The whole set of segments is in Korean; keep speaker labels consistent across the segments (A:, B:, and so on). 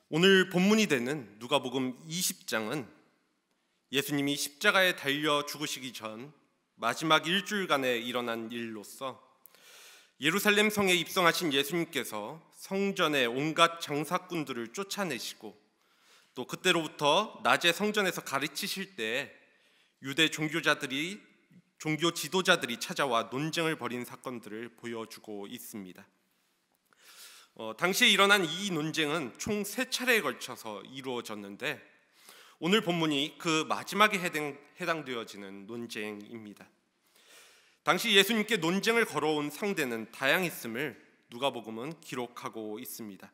A: 오늘 본문이 되는 누가복음 20장은 예수님이 십자가에 달려 죽으시기 전 마지막 일주일간에 일어난 일로서 예루살렘 성에 입성하신 예수님께서 성전의 온갖 장사꾼들을 쫓아내시고 또 그때로부터 낮에 성전에서 가르치실 때 유대 종교 지도자들이 찾아와 논쟁을 벌인 사건들을 보여주고 있습니다. 당시에 일어난 이 논쟁은 총 3차례에 걸쳐서 이루어졌는데 오늘 본문이 그 마지막에 해당되어지는 논쟁입니다. 당시 예수님께 논쟁을 걸어온 상대는 다양했음을 누가복음은 기록하고 있습니다.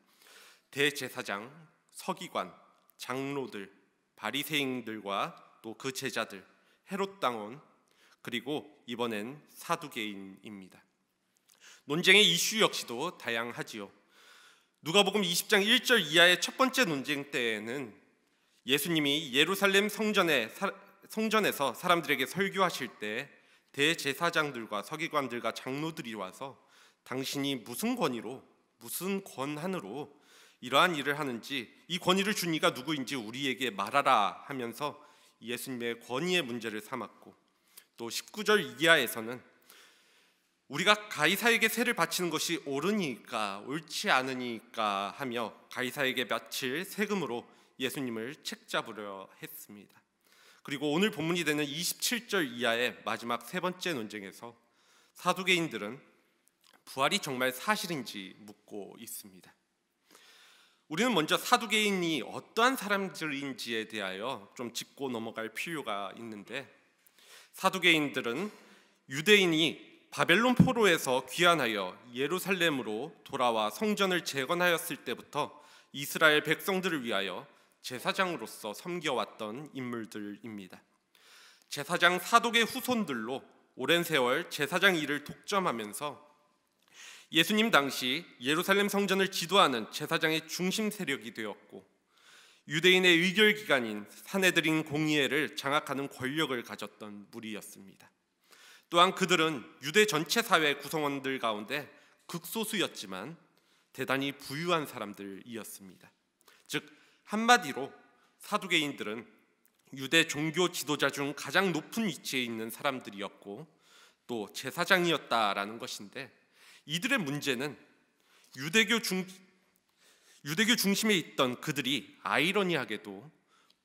A: 대제사장, 서기관, 장로들, 바리새인들과 또 그 제자들, 헤롯 당원, 그리고 이번엔 사두개인입니다. 논쟁의 이슈 역시도 다양하지요. 누가복음 20장 1절 이하의 첫 번째 논쟁 때에는 예수님이 예루살렘 성전에서 사람들에게 설교하실 때 대제사장들과 서기관들과 장로들이 와서 당신이 무슨 권위로, 무슨 권한으로 이러한 일을 하는지, 이 권위를 준 이가 누구인지 우리에게 말하라 하면서 예수님의 권위의 문제를 삼았고, 또 19절 이하에서는 우리가 가이사에게 세를 바치는 것이 옳으니까 옳지 않으니까 하며 가이사에게 바칠 세금으로 예수님을 책잡으려 했습니다. 그리고 오늘 본문이 되는 27절 이하의 마지막 세 번째 논쟁에서 사두개인들은 부활이 정말 사실인지 묻고 있습니다. 우리는 먼저 사두개인이 어떠한 사람들인지에 대하여 좀 짚고 넘어갈 필요가 있는데, 사두개인들은 유대인이 바벨론 포로에서 귀환하여 예루살렘으로 돌아와 성전을 재건하였을 때부터 이스라엘 백성들을 위하여 제사장으로서 섬겨왔던 인물들입니다. 제사장 사독의 후손들로 오랜 세월 제사장 일을 독점하면서 예수님 당시 예루살렘 성전을 지도하는 제사장의 중심 세력이 되었고, 유대인의 의결기관인 산헤드린 공의회를 장악하는 권력을 가졌던 무리였습니다. 또한 그들은 유대 전체 사회 구성원들 가운데 극소수였지만 대단히 부유한 사람들이었습니다. 즉 한마디로 사두개인들은 유대 종교 지도자 중 가장 높은 위치에 있는 사람들이었고 또 제사장이었다라는 것인데, 이들의 문제는 유대교 중심에 있던 그들이 아이러니하게도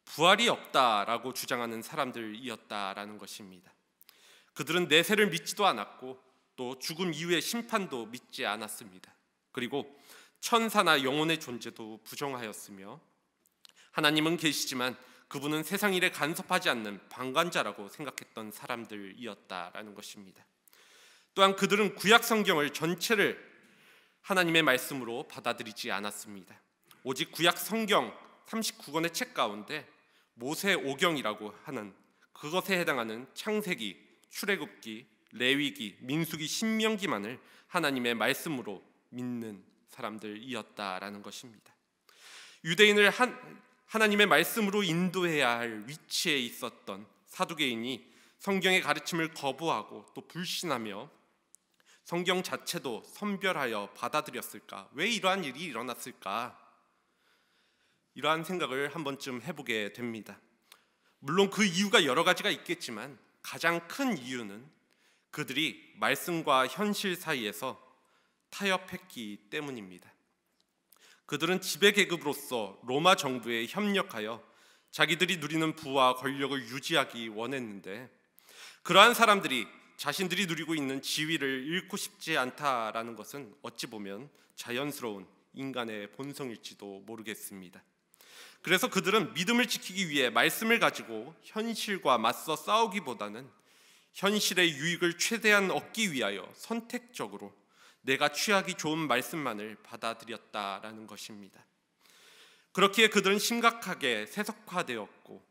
A: 부활이 없다라고 주장하는 사람들이었다라는 것입니다. 그들은 내세를 믿지도 않았고 또 죽음 이후의 심판도 믿지 않았습니다. 그리고 천사나 영혼의 존재도 부정하였으며 하나님은 계시지만 그분은 세상 일에 간섭하지 않는 방관자라고 생각했던 사람들이었다라는 것입니다. 또한 그들은 구약 성경을 전체를 하나님의 말씀으로 받아들이지 않았습니다. 오직 구약 성경 39권의 책 가운데 모세오경이라고 하는 그것에 해당하는 창세기, 출애굽기, 레위기, 민수기, 신명기만을 하나님의 말씀으로 믿는 사람들이었다라는 것입니다. 유대인을 하나님의 말씀으로 인도해야 할 위치에 있었던 사두개인이 성경의 가르침을 거부하고 또 불신하며 성경 자체도 선별하여 받아들였을까? 왜 이러한 일이 일어났을까? 이러한 생각을 한 번쯤 해보게 됩니다. 물론 그 이유가 여러 가지가 있겠지만 가장 큰 이유는 그들이 말씀과 현실 사이에서 타협했기 때문입니다. 그들은 지배계급으로서 로마 정부에 협력하여 자기들이 누리는 부와 권력을 유지하기 원했는데, 그러한 사람들이 자신들이 누리고 있는 지위를 잃고 싶지 않다라는 것은 어찌 보면 자연스러운 인간의 본성일지도 모르겠습니다. 그래서 그들은 믿음을 지키기 위해 말씀을 가지고 현실과 맞서 싸우기보다는 현실의 유익을 최대한 얻기 위하여 선택적으로 내가 취하기 좋은 말씀만을 받아들였다라는 것입니다. 그렇기에 그들은 심각하게 세속화되었고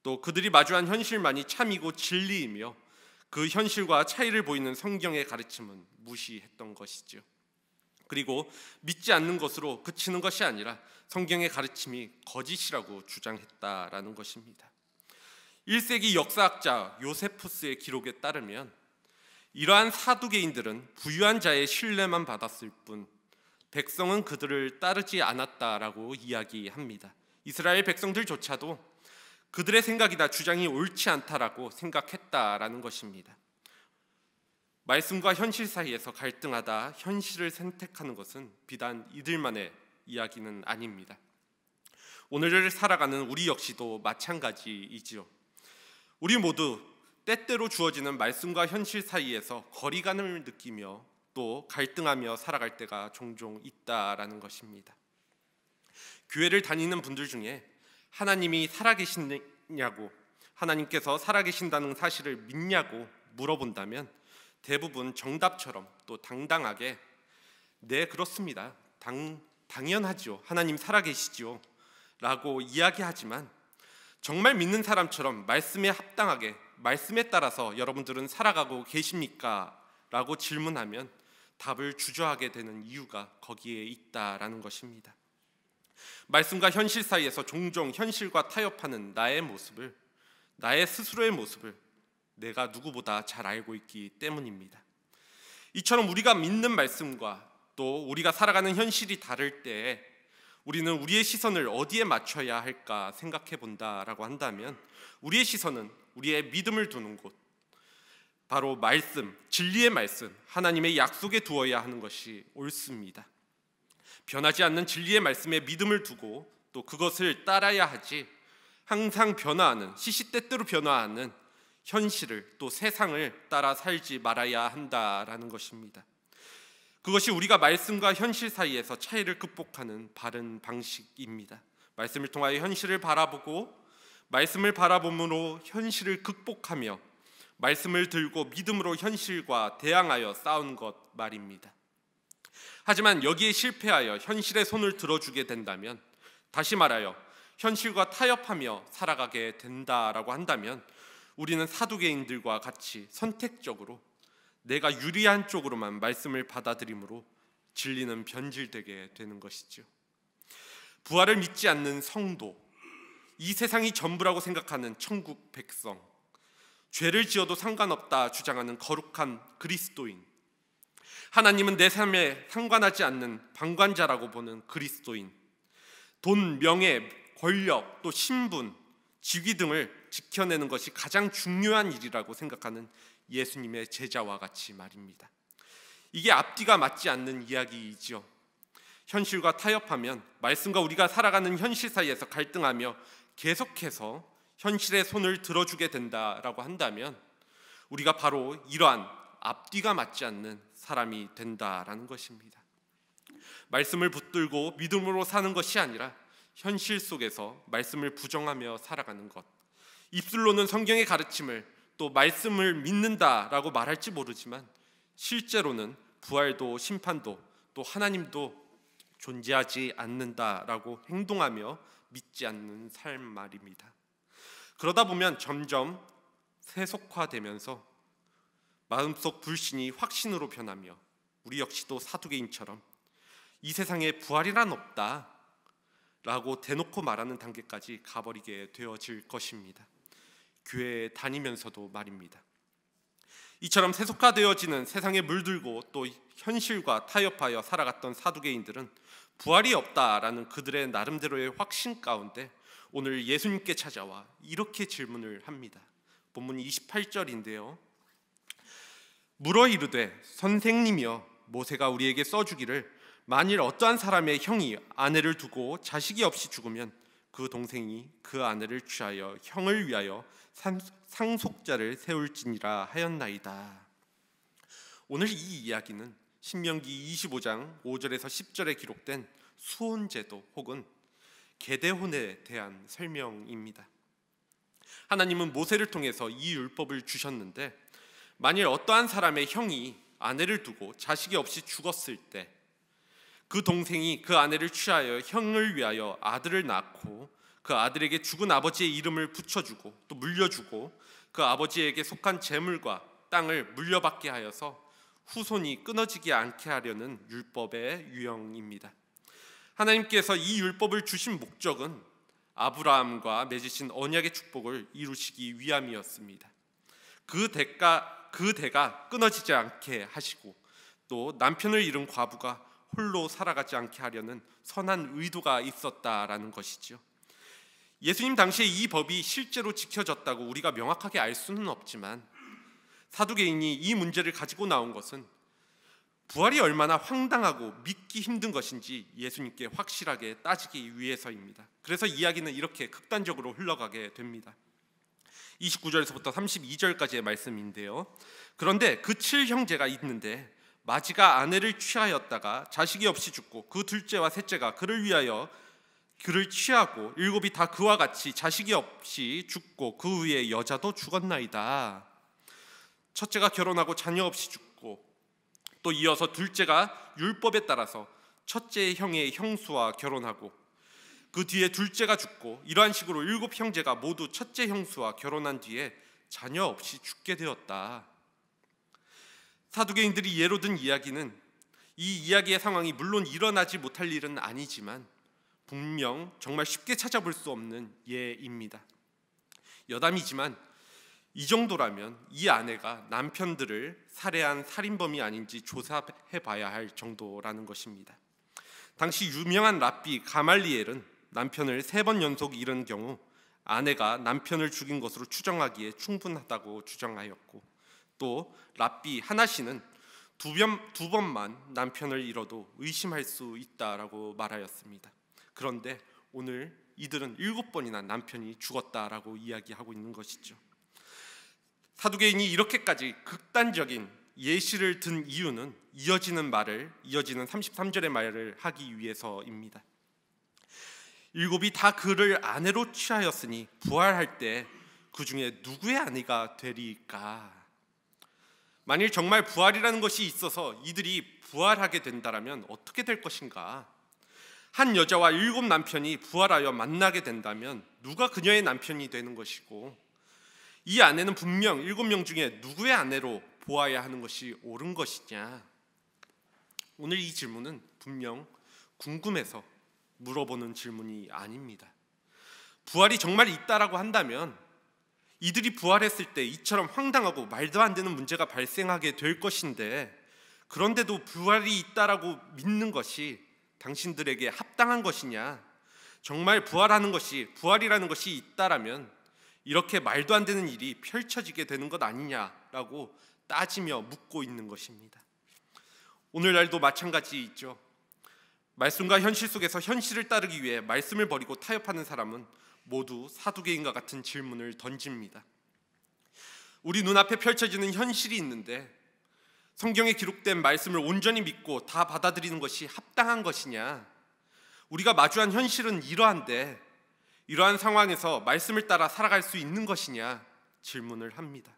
A: 또 그들이 마주한 현실만이 참이고 진리이며 그 현실과 차이를 보이는 성경의 가르침은 무시했던 것이죠. 그리고 믿지 않는 것으로 그치는 것이 아니라 성경의 가르침이 거짓이라고 주장했다라는 것입니다. 1세기 역사학자 요세푸스의 기록에 따르면 이러한 사두개인들은 부유한 자의 신뢰만 받았을 뿐 백성은 그들을 따르지 않았다라고 이야기합니다. 이스라엘 백성들조차도 그들의 생각이나 주장이 옳지 않다라고 생각했다라는 것입니다. 말씀과 현실 사이에서 갈등하다 현실을 선택하는 것은 비단 이들만의 이야기는 아닙니다. 오늘을 살아가는 우리 역시도 마찬가지이지요. 우리 모두 때때로 주어지는 말씀과 현실 사이에서 거리감을 느끼며 또 갈등하며 살아갈 때가 종종 있다라는 것입니다. 교회를 다니는 분들 중에 하나님이 살아계시냐고, 하나님께서 살아계신다는 사실을 믿냐고 물어본다면 대부분 정답처럼 또 당당하게 네, 그렇습니다. 당연하죠. 하나님 살아계시죠 라고 이야기하지만, 정말 믿는 사람처럼 말씀에 합당하게 말씀에 따라서 여러분들은 살아가고 계십니까? 라고 질문하면 답을 주저하게 되는 이유가 거기에 있다라는 것입니다. 말씀과 현실 사이에서 종종 현실과 타협하는 나의 모습을, 나의 스스로의 모습을 내가 누구보다 잘 알고 있기 때문입니다. 이처럼 우리가 믿는 말씀과 또 우리가 살아가는 현실이 다를 때에 우리는 우리의 시선을 어디에 맞춰야 할까 생각해 본다라고 한다면, 우리의 시선은 우리의 믿음을 두는 곳, 바로 말씀, 진리의 말씀, 하나님의 약속에 두어야 하는 것이 옳습니다. 변하지 않는 진리의 말씀에 믿음을 두고 또 그것을 따라야 하지, 항상 변화하는, 시시때때로 변화하는 현실을 또 세상을 따라 살지 말아야 한다라는 것입니다. 그것이 우리가 말씀과 현실 사이에서 차이를 극복하는 바른 방식입니다. 말씀을 통하여 현실을 바라보고 말씀을 바라봄으로 현실을 극복하며 말씀을 들고 믿음으로 현실과 대항하여 싸운 것 말입니다. 하지만 여기에 실패하여 현실의 손을 들어주게 된다면, 다시 말하여 현실과 타협하며 살아가게 된다라고 한다면, 우리는 사두개인들과 같이 선택적으로 내가 유리한 쪽으로만 말씀을 받아들이므로 진리는 변질되게 되는 것이죠. 부활을 믿지 않는 성도, 이 세상이 전부라고 생각하는 천국 백성, 죄를 지어도 상관없다 주장하는 거룩한 그리스도인, 하나님은 내 삶에 상관하지 않는 방관자라고 보는 그리스도인, 돈, 명예, 권력, 또 신분, 직위 등을 지켜내는 것이 가장 중요한 일이라고 생각하는 예수님의 제자와 같이 말입니다. 이게 앞뒤가 맞지 않는 이야기이지요. 현실과 타협하면 말씀과 우리가 살아가는 현실 사이에서 갈등하며 계속해서 현실의 손을 들어주게 된다라고 한다면, 우리가 바로 이러한 앞뒤가 맞지 않는 사람이 된다라는 것입니다. 말씀을 붙들고 믿음으로 사는 것이 아니라 현실 속에서 말씀을 부정하며 살아가는 것, 입술로는 성경의 가르침을 또 말씀을 믿는다라고 말할지 모르지만 실제로는 부활도 심판도 또 하나님도 존재하지 않는다라고 행동하며 믿지 않는 삶 말입니다. 그러다 보면 점점 세속화되면서 마음속 불신이 확신으로 변하며 우리 역시도 사두개인처럼 이 세상에 부활이란 없다 라고 대놓고 말하는 단계까지 가버리게 되어질 것입니다. 교회에 다니면서도 말입니다. 이처럼 세속화되어지는 세상에 물들고 또 현실과 타협하여 살아갔던 사두개인들은 부활이 없다라는 그들의 나름대로의 확신 가운데 오늘 예수님께 찾아와 이렇게 질문을 합니다. 본문 28절인데요. 물어 이르되 선생님이여, 모세가 우리에게 써주기를 만일 어떠한 사람의 형이 아내를 두고 자식이 없이 죽으면 그 동생이 그 아내를 취하여 형을 위하여 상속자를 세울지니라 하였나이다. 오늘 이 이야기는 신명기 25장 5절에서 10절에 기록된 수혼제도 혹은 계대혼에 대한 설명입니다. 하나님은 모세를 통해서 이 율법을 주셨는데, 만일 어떠한 사람의 형이 아내를 두고 자식이 없이 죽었을 때 그 동생이 그 아내를 취하여 형을 위하여 아들을 낳고 그 아들에게 죽은 아버지의 이름을 붙여주고 또 물려주고 그 아버지에게 속한 재물과 땅을 물려받게 하여서 후손이 끊어지지 않게 하려는 율법의 유형입니다. 하나님께서 이 율법을 주신 목적은 아브라함과 맺으신 언약의 축복을 이루시기 위함이었습니다. 그 대가 끊어지지 않게 하시고 또 남편을 잃은 과부가 홀로 살아가지 않게 하려는 선한 의도가 있었다라는 것이지요. 예수님 당시에 이 법이 실제로 지켜졌다고 우리가 명확하게 알 수는 없지만 사두개인이 이 문제를 가지고 나온 것은 부활이 얼마나 황당하고 믿기 힘든 것인지 예수님께 확실하게 따지기 위해서입니다. 그래서 이야기는 이렇게 극단적으로 흘러가게 됩니다. 29절에서부터 32절까지의 말씀인데요. 그런데 그 7형제가 있는데 마지가 아내를 취하였다가 자식이 없이 죽고 그 둘째와 셋째가 그를 위하여 그를 취하고 7이 다 그와 같이 자식이 없이 죽고 그 위에 여자도 죽었나이다. 첫째가 결혼하고 자녀 없이 죽고 또 이어서 둘째가 율법에 따라서 첫째 형의 형수와 결혼하고 그 뒤에 둘째가 죽고 이러한 식으로 7 형제가 모두 첫째 형수와 결혼한 뒤에 자녀 없이 죽게 되었다. 사두개인들이 예로 든 이야기는 이 이야기의 상황이 물론 일어나지 못할 일은 아니지만 분명 정말 쉽게 찾아볼 수 없는 예입니다. 여담이지만 이 정도라면 이 아내가 남편들을 살해한 살인범이 아닌지 조사해 봐야 할 정도라는 것입니다. 당시 유명한 랍비 가말리엘은 남편을 3번 연속 잃은 경우 아내가 남편을 죽인 것으로 추정하기에 충분하다고 주장하였고, 또 랍비 하나시는 두 번만 남편을 잃어도 의심할 수 있다라고 말하였습니다. 그런데 오늘 이들은 7번이나 남편이 죽었다라고 이야기하고 있는 것이죠. 사두개인이 이렇게까지 극단적인 예시를 든 이유는 이어지는 33절의 말을 하기 위해서입니다. 7이 다 그를 아내로 취하였으니 부활할 때 그 중에 누구의 아내가 되리까? 만일 정말 부활이라는 것이 있어서 이들이 부활하게 된다면 어떻게 될 것인가? 한 여자와 7 남편이 부활하여 만나게 된다면 누가 그녀의 남편이 되는 것이고, 이 아내는 분명 7명 중에 누구의 아내로 보아야 하는 것이 옳은 것이냐? 오늘 이 질문은 분명 궁금해서 물어보는 질문이 아닙니다. 부활이 정말 있다라고 한다면 이들이 부활했을 때 이처럼 황당하고 말도 안 되는 문제가 발생하게 될 것인데, 그런데도 부활이 있다라고 믿는 것이 당신들에게 합당한 것이냐? 정말 부활이라는 것이 있다라면 이렇게 말도 안 되는 일이 펼쳐지게 되는 것 아니냐라고 따지며 묻고 있는 것입니다. 오늘날도 마찬가지이죠. 말씀과 현실 속에서 현실을 따르기 위해 말씀을 버리고 타협하는 사람은 모두 사두개인과 같은 질문을 던집니다. 우리 눈앞에 펼쳐지는 현실이 있는데 성경에 기록된 말씀을 온전히 믿고 다 받아들이는 것이 합당한 것이냐? 우리가 마주한 현실은 이러한데 이러한 상황에서 말씀을 따라 살아갈 수 있는 것이냐? 질문을 합니다.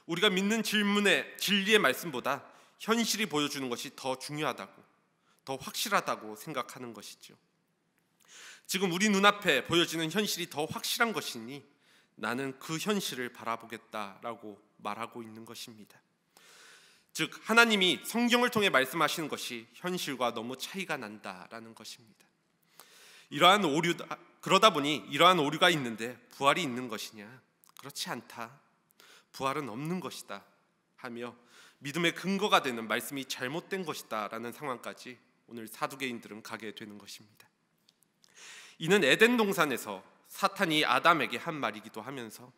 A: 우리가 믿는 진리의 말씀보다 현실이 보여주는 것이 더 중요하다고, 더 확실하다고 생각하는 것이죠. 지금 우리 눈앞에 보여지는 현실이 더 확실한 것이니 나는 그 현실을 바라보겠다라고 말하고 있는 것입니다. 즉 하나님이 성경을 통해 말씀하시는 것이 현실과 너무 차이가 난다라는 것입니다. 그러다 보니 이러한 오류가 있는데 부활이 있는 것이냐? 그렇지 않다. 부활은 없는 것이다 하며 믿음의 근거가 되는 말씀이 잘못된 것이다 라는 상황까지 오늘 사두개인들은 가게 되는 것입니다. 이는 에덴 동산에서 사탄이 아담에게 한 말이기도 하면서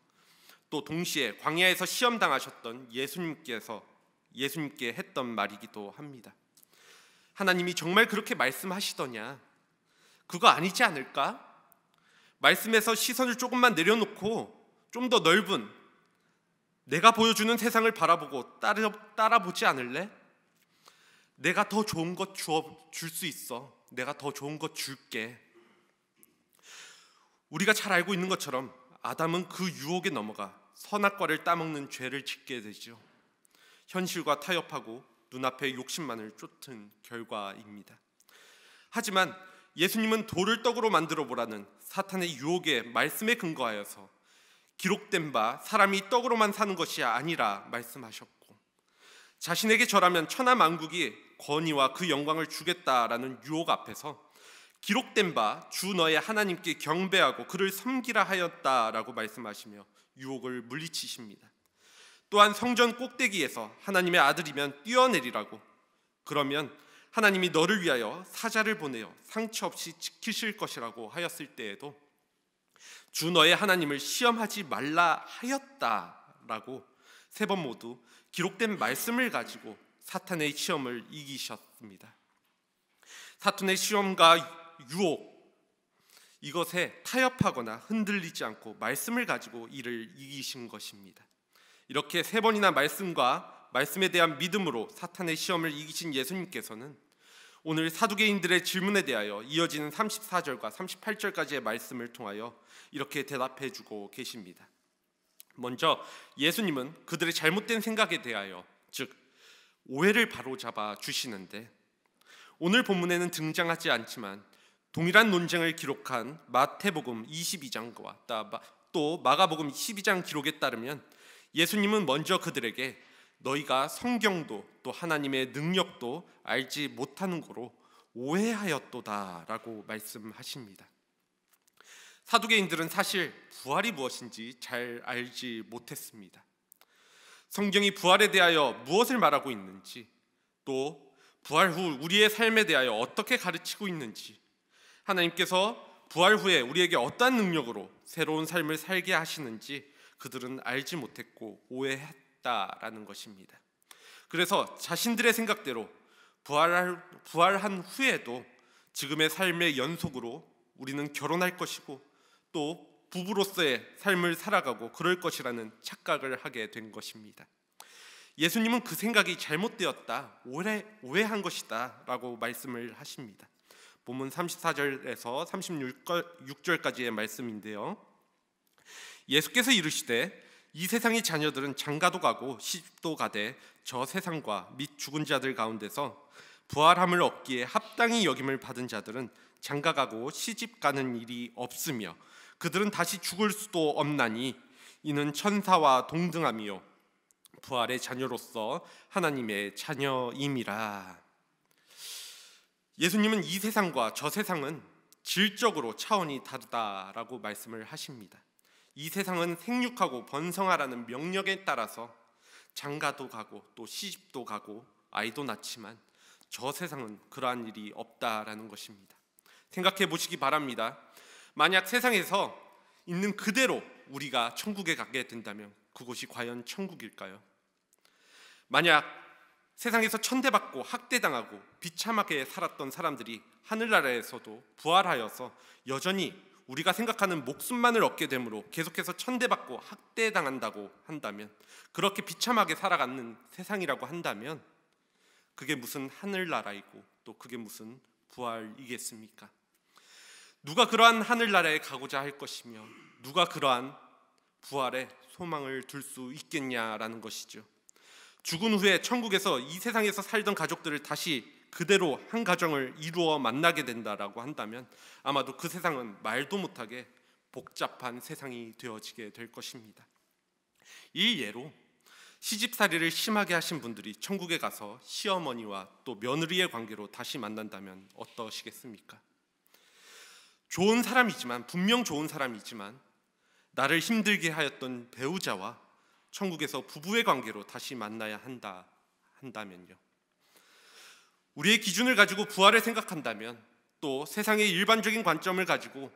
A: 또 동시에 광야에서 시험당하셨던 예수님께 했던 말이기도 합니다. 하나님이 정말 그렇게 말씀하시더냐? 그거 아니지 않을까? 말씀에서 시선을 조금만 내려놓고 좀 더 넓은 내가 보여주는 세상을 바라보고 따라보지 않을래? 내가 더 좋은 것 줄 수 있어. 내가 더 좋은 것 줄게. 우리가 잘 알고 있는 것처럼 아담은 그 유혹에 넘어가 선악과를 따먹는 죄를 짓게 되죠. 현실과 타협하고 눈앞의 욕심만을 쫓은 결과입니다. 하지만 예수님은 돌을 떡으로 만들어 보라는 사탄의 유혹에 말씀에 근거하여서 기록된 바 사람이 떡으로만 사는 것이 아니라 말씀하셨고, 자신에게 절하면 천하 만국이 권위와 그 영광을 주겠다라는 유혹 앞에서 기록된 바 주 너의 하나님께 경배하고 그를 섬기라 하였다라고 말씀하시며 유혹을 물리치십니다. 또한 성전 꼭대기에서 하나님의 아들이면 뛰어내리라고, 그러면 하나님이 너를 위하여 사자를 보내어 상처 없이 지키실 것이라고 하였을 때에도 주 너의 하나님을 시험하지 말라 하였다라고 3번 모두 기록된 말씀을 가지고 사탄의 시험을 이기셨습니다. 사탄의 시험과 유혹, 이것에 타협하거나 흔들리지 않고 말씀을 가지고 이를 이기신 것입니다. 이렇게 3번이나 말씀과 말씀에 대한 믿음으로 사탄의 시험을 이기신 예수님께서는 오늘 사두개인들의 질문에 대하여 이어지는 34절과 38절까지의 말씀을 통하여 이렇게 대답해 주고 계십니다. 먼저 예수님은 그들의 잘못된 생각에 대하여, 즉 오해를 바로잡아 주시는데, 오늘 본문에는 등장하지 않지만 동일한 논쟁을 기록한 마태복음 22장과 또 마가복음 12장 기록에 따르면 예수님은 먼저 그들에게 너희가 성경도 또 하나님의 능력도 알지 못하는 거로 오해하였도다라고 말씀하십니다. 사두개인들은 사실 부활이 무엇인지 잘 알지 못했습니다. 성경이 부활에 대하여 무엇을 말하고 있는지, 또 부활 후 우리의 삶에 대하여 어떻게 가르치고 있는지, 하나님께서 부활 후에 우리에게 어떠한 능력으로 새로운 삶을 살게 하시는지 그들은 알지 못했고 오해했다라는 것입니다. 그래서 자신들의 생각대로 부활한 후에도 지금의 삶의 연속으로 우리는 결혼할 것이고 또 부부로서의 삶을 살아가고 그럴 것이라는 착각을 하게 된 것입니다. 예수님은 그 생각이 잘못되었다, 오해한 것이다 라고 말씀을 하십니다. 본문 34절에서 36절까지의 말씀인데요, 예수께서 이르시되 이 세상의 자녀들은 장가도 가고 시집도 가되 저 세상과 및 죽은 자들 가운데서 부활함을 얻기에 합당히 여김을 받은 자들은 장가가고 시집 가는 일이 없으며 그들은 다시 죽을 수도 없나니 이는 천사와 동등함이요 부활의 자녀로서 하나님의 자녀임이라. 예수님은 이 세상과 저 세상은 질적으로 차원이 다르다라고 말씀을 하십니다. 이 세상은 생육하고 번성하라는 명령에 따라서 장가도 가고 또 시집도 가고 아이도 낳지만 저 세상은 그러한 일이 없다라는 것입니다. 생각해 보시기 바랍니다. 만약 세상에서 있는 그대로 우리가 천국에 가게 된다면 그곳이 과연 천국일까요? 만약 세상에서 천대받고 학대당하고 비참하게 살았던 사람들이 하늘나라에서도 부활하여서 여전히 우리가 생각하는 목숨만을 얻게 되므로 계속해서 천대받고 학대당한다고 한다면, 그렇게 비참하게 살아가는 세상이라고 한다면 그게 무슨 하늘나라이고 또 그게 무슨 부활이겠습니까? 누가 그러한 하늘나라에 가고자 할 것이며 누가 그러한 부활에 소망을 둘 수 있겠냐라는 것이죠. 죽은 후에 천국에서 이 세상에서 살던 가족들을 다시 그대로 한 가정을 이루어 만나게 된다라고 한다면 아마도 그 세상은 말도 못하게 복잡한 세상이 되어지게 될 것입니다. 이 예로 시집살이를 심하게 하신 분들이 천국에 가서 시어머니와 또 며느리의 관계로 다시 만난다면 어떠시겠습니까? 좋은 사람이지만, 분명 좋은 사람이지만 나를 힘들게 하였던 배우자와 천국에서 부부의 관계로 다시 만나야 한다면요. 우리의 기준을 가지고 부활을 생각한다면, 또 세상의 일반적인 관점을 가지고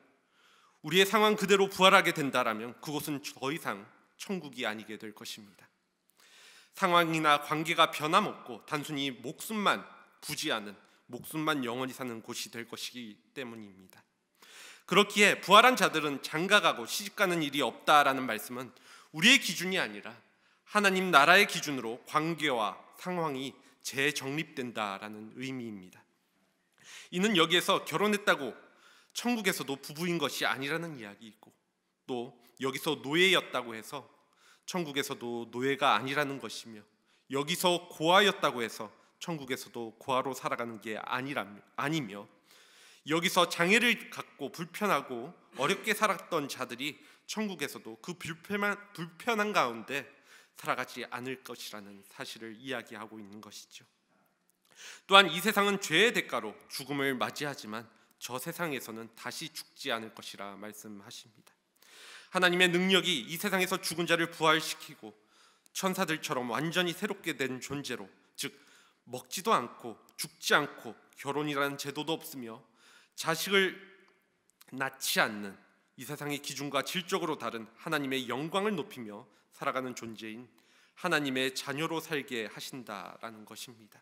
A: 우리의 상황 그대로 부활하게 된다라면 그곳은 더 이상 천국이 아니게 될 것입니다. 상황이나 관계가 변함없고 단순히 목숨만 부지하는, 목숨만 영원히 사는 곳이 될 것이기 때문입니다. 그렇기에 부활한 자들은 장가가고 시집가는 일이 없다라는 말씀은 우리의 기준이 아니라 하나님 나라의 기준으로 관계와 상황이 재정립된다라는 의미입니다. 이는 여기에서 결혼했다고 천국에서도 부부인 것이 아니라는 이야기이고, 또 여기서 노예였다고 해서 천국에서도 노예가 아니라는 것이며, 여기서 고아였다고 해서 천국에서도 고아로 살아가는 게 아니며, 여기서 장애를 갖고 불편하고 어렵게 살았던 자들이 천국에서도 그 불편한 가운데 살아가지 않을 것이라는 사실을 이야기하고 있는 것이죠. 또한 이 세상은 죄의 대가로 죽음을 맞이하지만 저 세상에서는 다시 죽지 않을 것이라 말씀하십니다. 하나님의 능력이 이 세상에서 죽은 자를 부활시키고 천사들처럼 완전히 새롭게 된 존재로, 즉 먹지도 않고 죽지 않고 결혼이라는 제도도 없으며 자식을 낳지 않는 이 세상의 기준과 질적으로 다른 하나님의 영광을 높이며 살아가는 존재인 하나님의 자녀로 살게 하신다라는 것입니다.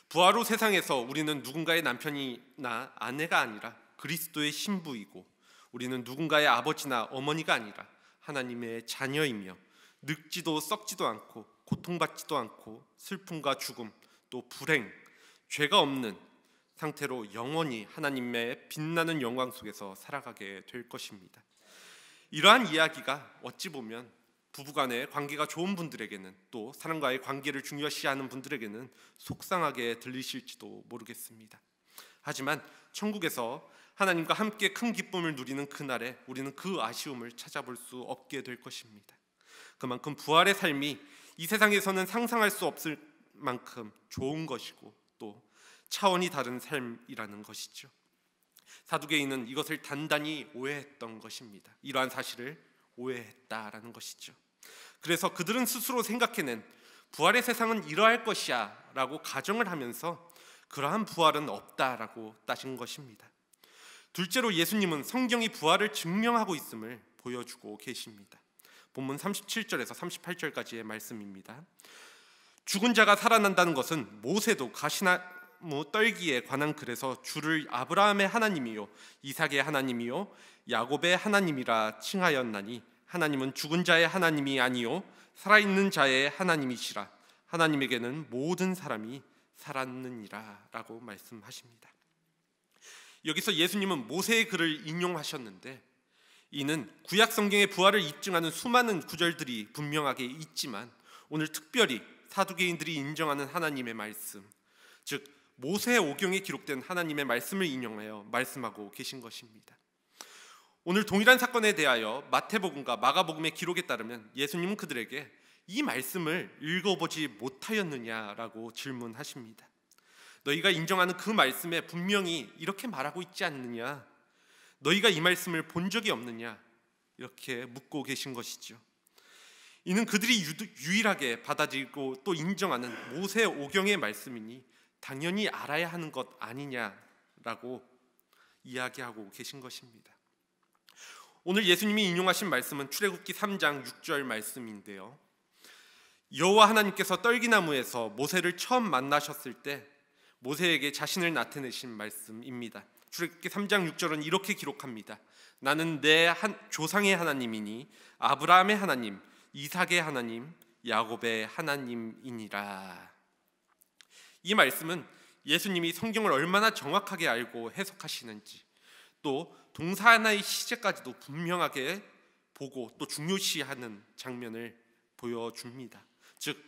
A: 부활 후 세상에서 우리는 누군가의 남편이나 아내가 아니라 그리스도의 신부이고, 우리는 누군가의 아버지나 어머니가 아니라 하나님의 자녀이며, 늙지도 썩지도 않고 고통받지도 않고 슬픔과 죽음 또 불행, 죄가 없는 상태로 영원히 하나님의 빛나는 영광 속에서 살아가게 될 것입니다. 이러한 이야기가 어찌 보면 부부간의 관계가 좋은 분들에게는, 또 사람과의 관계를 중요시하는 분들에게는 속상하게 들리실지도 모르겠습니다. 하지만 천국에서 하나님과 함께 큰 기쁨을 누리는 그날에 우리는 그 아쉬움을 찾아볼 수 없게 될 것입니다. 그만큼 부활의 삶이 이 세상에서는 상상할 수 없을 만큼 좋은 것이고 또 차원이 다른 삶이라는 것이죠. 사두개인은 이것을 단단히 오해했던 것입니다. 이러한 사실을 오해했다라는 것이죠. 그래서 그들은 스스로 생각해낸 부활의 세상은 이러할 것이야 라고 가정을 하면서 그러한 부활은 없다라고 따진 것입니다. 둘째로 예수님은 성경이 부활을 증명하고 있음을 보여주고 계십니다. 본문 37절에서 38절까지의 말씀입니다. 죽은 자가 살아난다는 것은 모세도 가시나무 떨기에 관한 글에서 주를 아브라함의 하나님이요 이삭의 하나님이요 야곱의 하나님이라 칭하였나니, 하나님은 죽은 자의 하나님이 아니요 살아있는 자의 하나님이시라. 하나님에게는 모든 사람이 살았느니라 라고 말씀하십니다. 여기서 예수님은 모세의 글을 인용하셨는데, 이는 구약 성경의 부활을 입증하는 수많은 구절들이 분명하게 있지만 오늘 특별히 사두개인들이 인정하는 하나님의 말씀, 즉 모세의 오경에 기록된 하나님의 말씀을 인용하여 말씀하고 계신 것입니다. 오늘 동일한 사건에 대하여 마태복음과 마가복음의 기록에 따르면 예수님은 그들에게 이 말씀을 읽어보지 못하였느냐라고 질문하십니다. 너희가 인정하는 그 말씀에 분명히 이렇게 말하고 있지 않느냐? 너희가 이 말씀을 본 적이 없느냐? 이렇게 묻고 계신 것이죠. 이는 그들이 유일하게 받아들이고 또 인정하는 모세 오경의 말씀이니 당연히 알아야 하는 것 아니냐라고 이야기하고 계신 것입니다. 오늘 예수님이 인용하신 말씀은 출애굽기 3장 6절 말씀인데요. 여호와 하나님께서 떨기나무에서 모세를 처음 만나셨을 때 모세에게 자신을 나타내신 말씀입니다. 출애굽기 3장 6절은 이렇게 기록합니다. 나는 내 조상의 하나님이니 아브라함의 하나님, 이삭의 하나님, 야곱의 하나님이니라. 이 말씀은 예수님이 성경을 얼마나 정확하게 알고 해석하시는지, 또 동사 하나의 시제까지도 분명하게 보고 또 중요시하는 장면을 보여줍니다. 즉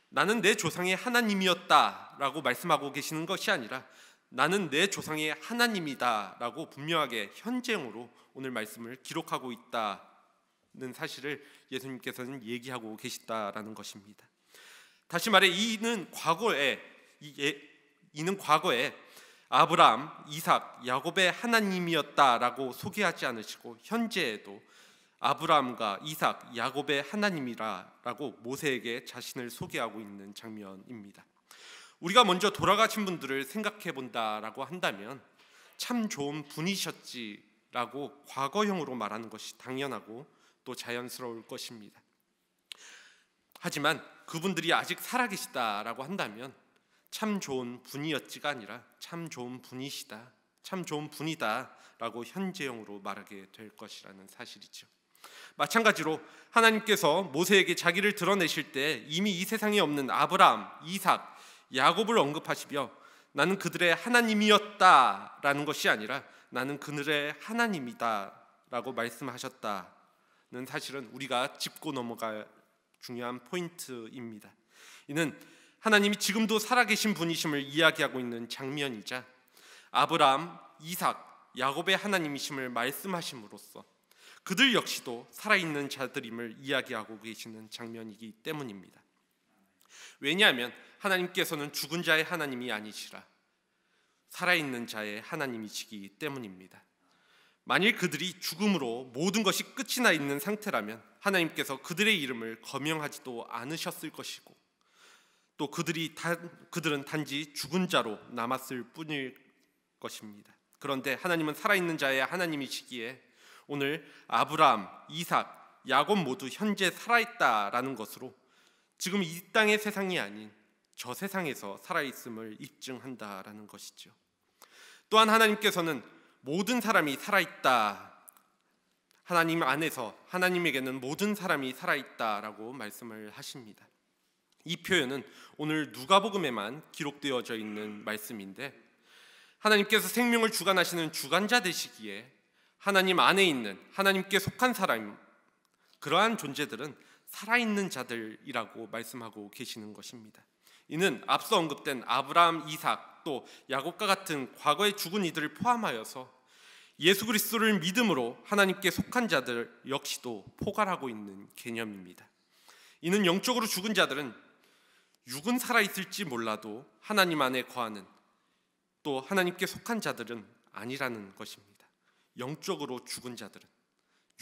A: 나는 내 조상의 하나님이었다라고 말씀하고 계시는 것이 아니라 나는 내 조상의 하나님이다라고 분명하게 현재형으로 오늘 말씀을 기록하고 있다는 사실을 예수님께서는 얘기하고 계시다라는 것입니다. 다시 말해 이는 과거에 아브라함, 이삭, 야곱의 하나님이었다라고 소개하지 않으시고 현재에도 아브라함과 이삭, 야곱의 하나님이라고 모세에게 자신을 소개하고 있는 장면입니다. 우리가 먼저 돌아가신 분들을 생각해 본다라고 한다면 참 좋은 분이셨지라고 과거형으로 말하는 것이 당연하고 또 자연스러울 것입니다. 하지만 그분들이 아직 살아계시다라고 한다면 참 좋은 분이었지가 아니라 참 좋은 분이시다, 참 좋은 분이다라고 현재형으로 말하게 될 것이라는 사실이죠. 마찬가지로 하나님께서 모세에게 자기를 드러내실 때 이미 이 세상에 없는 아브라함, 이삭, 야곱을 언급하시며 나는 그들의 하나님이었다라는 것이 아니라 나는 그들의 하나님이다라고 말씀하셨다는 사실은 우리가 짚고 넘어갈 중요한 포인트입니다. 이는 하나님이 지금도 살아계신 분이심을 이야기하고 있는 장면이자 아브라함, 이삭, 야곱의 하나님이심을 말씀하심으로써 그들 역시도 살아있는 자들임을 이야기하고 계시는 장면이기 때문입니다. 왜냐하면 하나님께서는 죽은 자의 하나님이 아니시라 살아있는 자의 하나님이시기 때문입니다. 만일 그들이 죽음으로 모든 것이 끝이 나 있는 상태라면 하나님께서 그들의 이름을 거명하지도 않으셨을 것이고 또 그들은 단지 죽은 자로 남았을 뿐일 것입니다. 그런데 하나님은 살아있는 자의 하나님이시기에 오늘 아브라함, 이삭, 야곱 모두 현재 살아있다라는 것으로 지금 이 땅의 세상이 아닌 저 세상에서 살아있음을 입증한다라는 것이죠. 또한 하나님께서는 모든 사람이 살아있다, 하나님 안에서 하나님에게는 모든 사람이 살아있다라고 말씀을 하십니다. 이 표현은 오늘 누가복음에만 기록되어져 있는 말씀인데, 하나님께서 생명을 주관하시는 주관자 되시기에 하나님 안에 있는 하나님께 속한 사람, 그러한 존재들은 살아있는 자들이라고 말씀하고 계시는 것입니다. 이는 앞서 언급된 아브라함, 이삭, 또 야곱과 같은 과거에 죽은 이들을 포함하여서 예수 그리스도를 믿음으로 하나님께 속한 자들 역시도 포괄하고 있는 개념입니다. 이는 영적으로 죽은 자들은 육은 살아있을지 몰라도 하나님 안에 거하는, 또 하나님께 속한 자들은 아니라는 것입니다. 영적으로 죽은 자들은,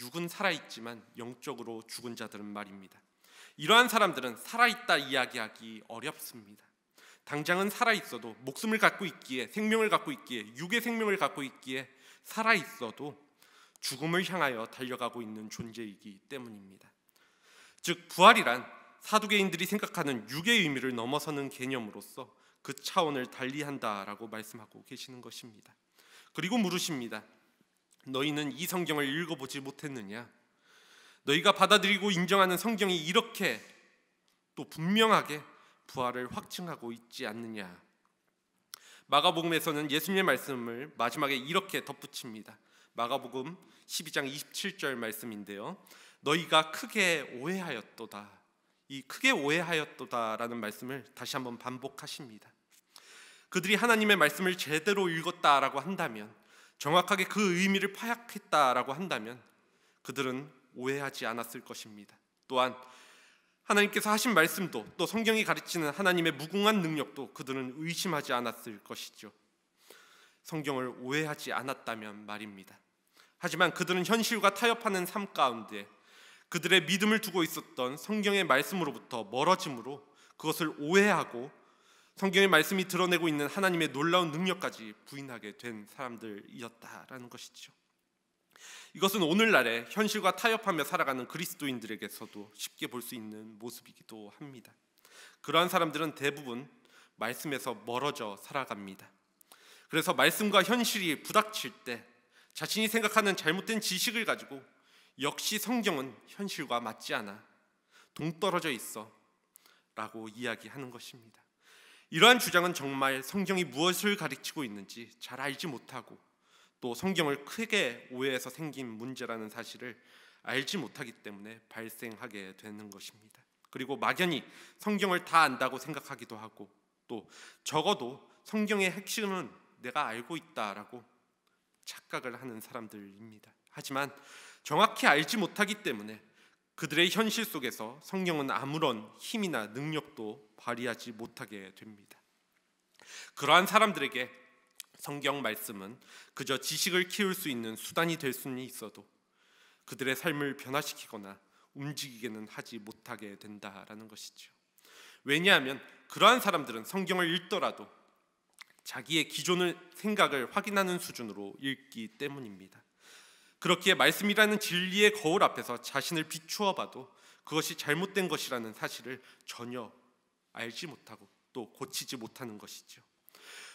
A: 육은 살아있지만 영적으로 죽은 자들은 말입니다. 이러한 사람들은 살아있다 이야기하기 어렵습니다. 당장은 살아있어도, 목숨을 갖고 있기에, 생명을 갖고 있기에, 육의 생명을 갖고 있기에 살아있어도 죽음을 향하여 달려가고 있는 존재이기 때문입니다. 즉 부활이란 사두개인들이 생각하는 육의 의미를 넘어서는 개념으로서 그 차원을 달리한다라고 말씀하고 계시는 것입니다. 그리고 물으십니다. 너희는 이 성경을 읽어보지 못했느냐? 너희가 받아들이고 인정하는 성경이 이렇게 또 분명하게 부활을 확증하고 있지 않느냐? 마가복음에서는 예수님의 말씀을 마지막에 이렇게 덧붙입니다. 마가복음 12장 27절 말씀인데요, 너희가 크게 오해하였도다. 이 크게 오해하였도다라는 말씀을 다시 한번 반복하십니다. 그들이 하나님의 말씀을 제대로 읽었다라고 한다면, 정확하게 그 의미를 파악했다라고 한다면 그들은 오해하지 않았을 것입니다. 또한 하나님께서 하신 말씀도, 또 성경이 가르치는 하나님의 무궁한 능력도 그들은 의심하지 않았을 것이죠. 성경을 오해하지 않았다면 말입니다. 하지만 그들은 현실과 타협하는 삶 가운데 그들의 믿음을 두고 있었던 성경의 말씀으로부터 멀어짐으로 그것을 오해하고 성경의 말씀이 드러내고 있는 하나님의 놀라운 능력까지 부인하게 된 사람들이었다라는 것이죠. 이것은 오늘날의 현실과 타협하며 살아가는 그리스도인들에게서도 쉽게 볼 수 있는 모습이기도 합니다. 그러한 사람들은 대부분 말씀에서 멀어져 살아갑니다. 그래서 말씀과 현실이 부닥칠 때 자신이 생각하는 잘못된 지식을 가지고 역시 성경은 현실과 맞지 않아, 동떨어져 있어 라고 이야기하는 것입니다. 이러한 주장은 정말 성경이 무엇을 가르치고 있는지 잘 알지 못하고, 또 성경을 크게 오해해서 생긴 문제라는 사실을 알지 못하기 때문에 발생하게 되는 것입니다. 그리고 막연히 성경을 다 안다고 생각하기도 하고, 또 적어도 성경의 핵심은 내가 알고 있다라고 착각을 하는 사람들입니다. 하지만 정확히 알지 못하기 때문에 그들의 현실 속에서 성경은 아무런 힘이나 능력도 발휘하지 못하게 됩니다. 그러한 사람들에게 성경 말씀은 그저 지식을 키울 수 있는 수단이 될 수는 있어도 그들의 삶을 변화시키거나 움직이게는 하지 못하게 된다라는 것이죠. 왜냐하면 그러한 사람들은 성경을 읽더라도 자기의 기존의 생각을 확인하는 수준으로 읽기 때문입니다. 그렇기에 말씀이라는 진리의 거울 앞에서 자신을 비추어 봐도 그것이 잘못된 것이라는 사실을 전혀 알지 못하고 또 고치지 못하는 것이죠.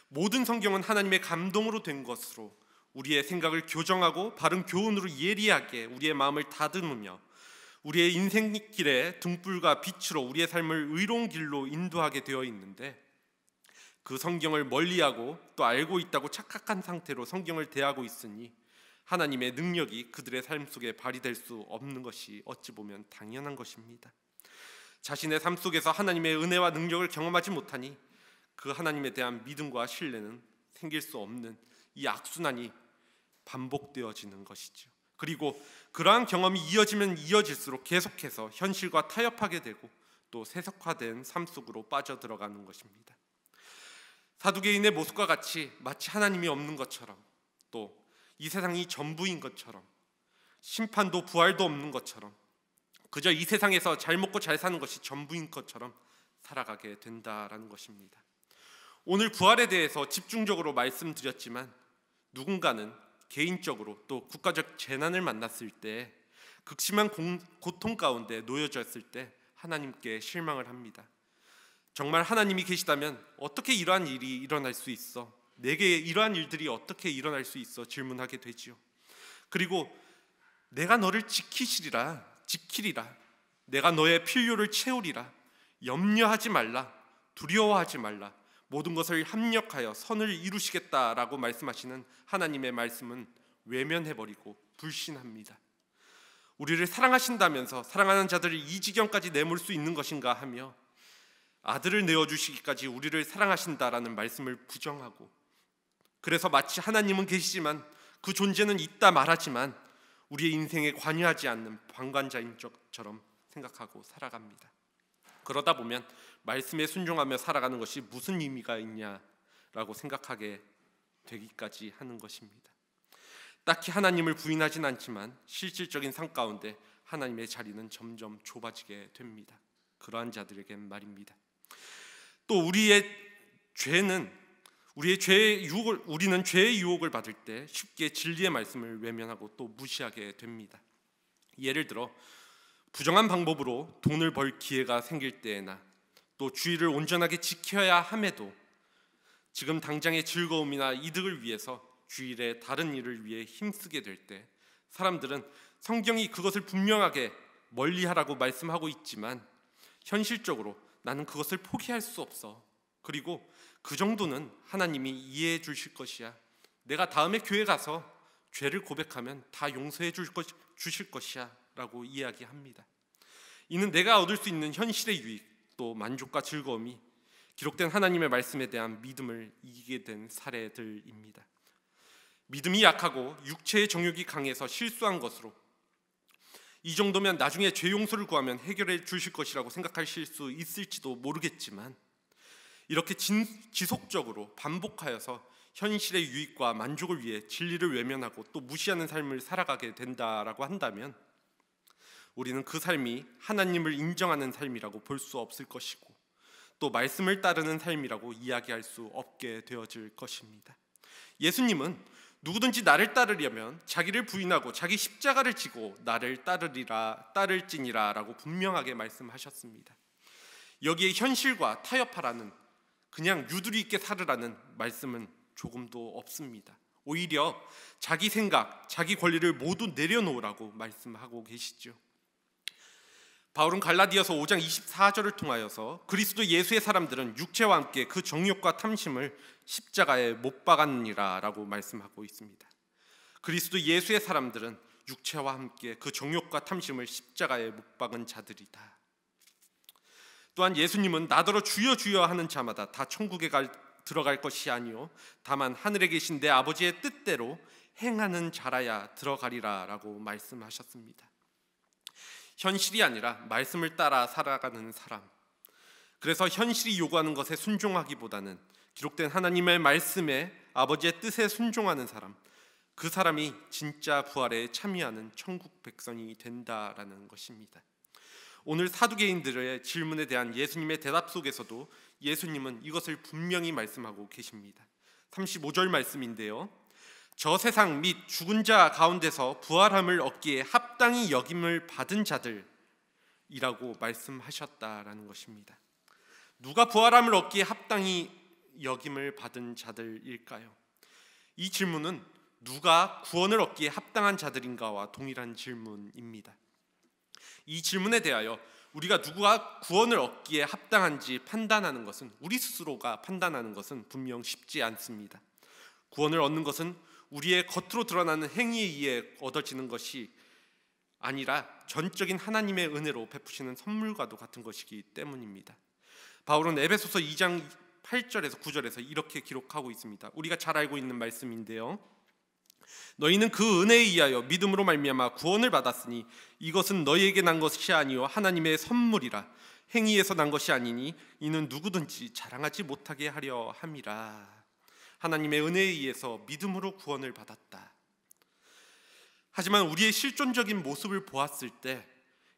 A: 모든 성경은 하나님의 감동으로 된 것으로 우리의 생각을 교정하고 바른 교훈으로 예리하게 우리의 마음을 다듬으며 우리의 인생길에 등불과 빛으로 우리의 삶을 의로운 길로 인도하게 되어 있는데, 그 성경을 멀리하고 또 알고 있다고 착각한 상태로 성경을 대하고 있으니 하나님의 능력이 그들의 삶 속에 발휘될 수 없는 것이 어찌 보면 당연한 것입니다. 자신의 삶 속에서 하나님의 은혜와 능력을 경험하지 못하니 그 하나님에 대한 믿음과 신뢰는 생길 수 없는 이 악순환이 반복되어지는 것이죠. 그리고 그러한 경험이 이어지면 이어질수록 계속해서 현실과 타협하게 되고 또 세속화된 삶 속으로 빠져들어가는 것입니다. 사두개인의 모습과 같이 마치 하나님이 없는 것처럼, 또 이 세상이 전부인 것처럼, 심판도 부활도 없는 것처럼, 그저 이 세상에서 잘 먹고 잘 사는 것이 전부인 것처럼 살아가게 된다라는 것입니다. 오늘 부활에 대해서 집중적으로 말씀드렸지만 누군가는 개인적으로 또 국가적 재난을 만났을 때 극심한 고통 가운데 놓여졌을 때 하나님께 실망을 합니다. 정말 하나님이 계시다면 어떻게 이러한 일이 일어날 수 있어? 내게 이러한 일들이 어떻게 일어날 수 있어? 질문하게 되지요. 그리고 내가 너를 지키리라. 내가 너의 필요를 채우리라. 염려하지 말라. 두려워하지 말라. 모든 것을 합력하여 선을 이루시겠다라고 말씀하시는 하나님의 말씀은 외면해버리고 불신합니다. 우리를 사랑하신다면서 사랑하는 자들을 이 지경까지 내몰 수 있는 것인가 하며 아들을 내어주시기까지 우리를 사랑하신다라는 말씀을 부정하고, 그래서 마치 하나님은 계시지만 그 존재는 있다 말하지만 우리의 인생에 관여하지 않는 방관자인 것처럼 생각하고 살아갑니다. 그러다 보면 말씀에 순종하며 살아가는 것이 무슨 의미가 있냐라고 생각하게 되기까지 하는 것입니다. 딱히 하나님을 부인하진 않지만 실질적인 삶 가운데 하나님의 자리는 점점 좁아지게 됩니다. 그러한 자들에겐 말입니다. 또 우리는 죄의 유혹을 받을 때 쉽게 진리의 말씀을 외면하고 또 무시하게 됩니다. 예를 들어 부정한 방법으로 돈을 벌 기회가 생길 때나 또 주의를 온전하게 지켜야 함에도 지금 당장의 즐거움이나 이득을 위해서 주일에 다른 일을 위해 힘쓰게 될 때 사람들은 성경이 그것을 분명하게 멀리하라고 말씀하고 있지만 현실적으로 나는 그것을 포기할 수 없어. 그리고 그 정도는 하나님이 이해해 주실 것이야. 내가 다음에 교회 가서 죄를 고백하면 다 용서해 주실 것이야 라고 이야기합니다. 이는 내가 얻을 수 있는 현실의 유익 또 만족과 즐거움이 기록된 하나님의 말씀에 대한 믿음을 이기게 된 사례들입니다. 믿음이 약하고 육체의 정욕이 강해서 실수한 것으로 이 정도면 나중에 죄 용서를 구하면 해결해 주실 것이라고 생각하실 수 있을지도 모르겠지만 이렇게 지속적으로 반복하여서 현실의 유익과 만족을 위해 진리를 외면하고 또 무시하는 삶을 살아가게 된다라고 한다면 우리는 그 삶이 하나님을 인정하는 삶이라고 볼 수 없을 것이고 또 말씀을 따르는 삶이라고 이야기할 수 없게 되어질 것입니다. 예수님은 누구든지 나를 따르려면 자기를 부인하고 자기 십자가를 지고 나를 따를지니라 라고 분명하게 말씀하셨습니다. 여기에 현실과 타협하라는, 그냥 유두리 있게 살으라는 말씀은 조금도 없습니다. 오히려 자기 생각, 자기 권리를 모두 내려놓으라고 말씀하고 계시죠. 바울은 갈라디아서 5장 24절을 통하여서 그리스도 예수의 사람들은 육체와 함께 그 정욕과 탐심을 십자가에 못 박았느니라 라고 말씀하고 있습니다. 그리스도 예수의 사람들은 육체와 함께 그 정욕과 탐심을 십자가에 못 박은 자들이다. 또한 예수님은 나더러 주여 주여 하는 자마다 다 천국에 들어갈 것이 아니요 다만 하늘에 계신 내 아버지의 뜻대로 행하는 자라야 들어가리라 라고 말씀하셨습니다. 현실이 아니라 말씀을 따라 살아가는 사람, 그래서 현실이 요구하는 것에 순종하기보다는 기록된 하나님의 말씀에 아버지의 뜻에 순종하는 사람, 그 사람이 진짜 부활에 참여하는 천국 백성이 된다라는 것입니다. 오늘 사두개인들의 질문에 대한 예수님의 대답 속에서도 예수님은 이것을 분명히 말씀하고 계십니다. 35절 말씀인데요, 저 세상 및 죽은 자 가운데서 부활함을 얻기에 합당히 여김을 받은 자들이라고 말씀하셨다라는 것입니다. 누가 부활함을 얻기에 합당히 여김을 받은 자들일까요? 이 질문은 누가 구원을 얻기에 합당한 자들인가와 동일한 질문입니다. 이 질문에 대하여 우리가 누가 구원을 얻기에 합당한지 판단하는 것은, 우리 스스로가 판단하는 것은 분명 쉽지 않습니다. 구원을 얻는 것은 우리의 겉으로 드러나는 행위에 의해 얻어지는 것이 아니라 전적인 하나님의 은혜로 베푸시는 선물과도 같은 것이기 때문입니다. 바울은 에베소서 2장 8절에서 9절에서 이렇게 기록하고 있습니다. 우리가 잘 알고 있는 말씀인데요, 너희는 그 은혜에 의하여 믿음으로 말미암아 구원을 받았으니 이것은 너희에게 난 것이 아니요 하나님의 선물이라. 행위에서 난 것이 아니니 이는 누구든지 자랑하지 못하게 하려 함이라. 하나님의 은혜에 의해서 믿음으로 구원을 받았다. 하지만 우리의 실존적인 모습을 보았을 때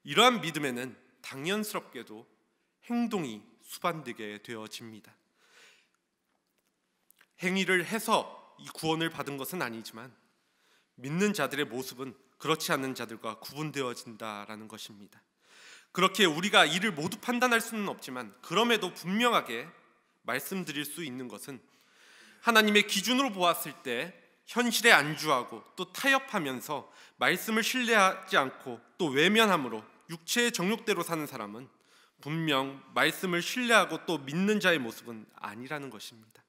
A: 이러한 믿음에는 당연스럽게도 행동이 수반되게 되어집니다. 행위를 해서 이 구원을 받은 것은 아니지만 믿는 자들의 모습은 그렇지 않은 자들과 구분되어진다라는 것입니다. 그렇게 우리가 이를 모두 판단할 수는 없지만 그럼에도 분명하게 말씀드릴 수 있는 것은 하나님의 기준으로 보았을 때 현실에 안주하고 또 타협하면서 말씀을 신뢰하지 않고 또 외면함으로 육체의 정욕대로 사는 사람은 분명 말씀을 신뢰하고 또 믿는 자의 모습은 아니라는 것입니다.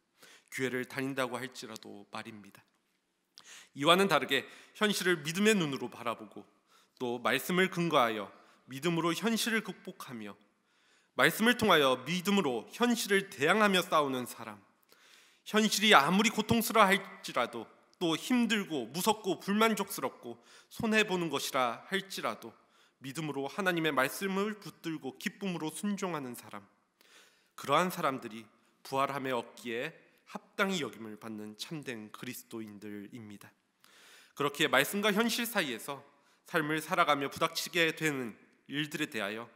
A: 교회를 다닌다고 할지라도 말입니다. 이와는 다르게 현실을 믿음의 눈으로 바라보고 또 말씀을 근거하여 믿음으로 현실을 극복하며 말씀을 통하여 믿음으로 현실을 대항하며 싸우는 사람, 현실이 아무리 고통스러워 할지라도 또 힘들고 무섭고 불만족스럽고 손해보는 것이라 할지라도 믿음으로 하나님의 말씀을 붙들고 기쁨으로 순종하는 사람, 그러한 사람들이 부활함의 얻기에 합당히 여김을 받는 참된 그리스도인들입니다. 그렇게 말씀과 현실 사이에서 삶을 살아가며 부닥치게 되는 일들에 대하여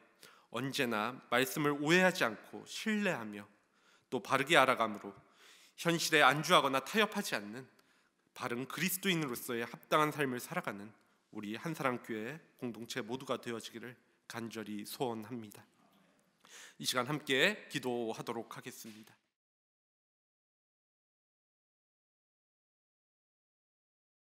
A: 언제나 말씀을 오해하지 않고 신뢰하며 또 바르게 알아감으로 현실에 안주하거나 타협하지 않는 바른 그리스도인으로서의 합당한 삶을 살아가는 우리 한사랑교회 공동체 모두가 되어지기를 간절히 소원합니다. 이 시간 함께 기도하도록 하겠습니다.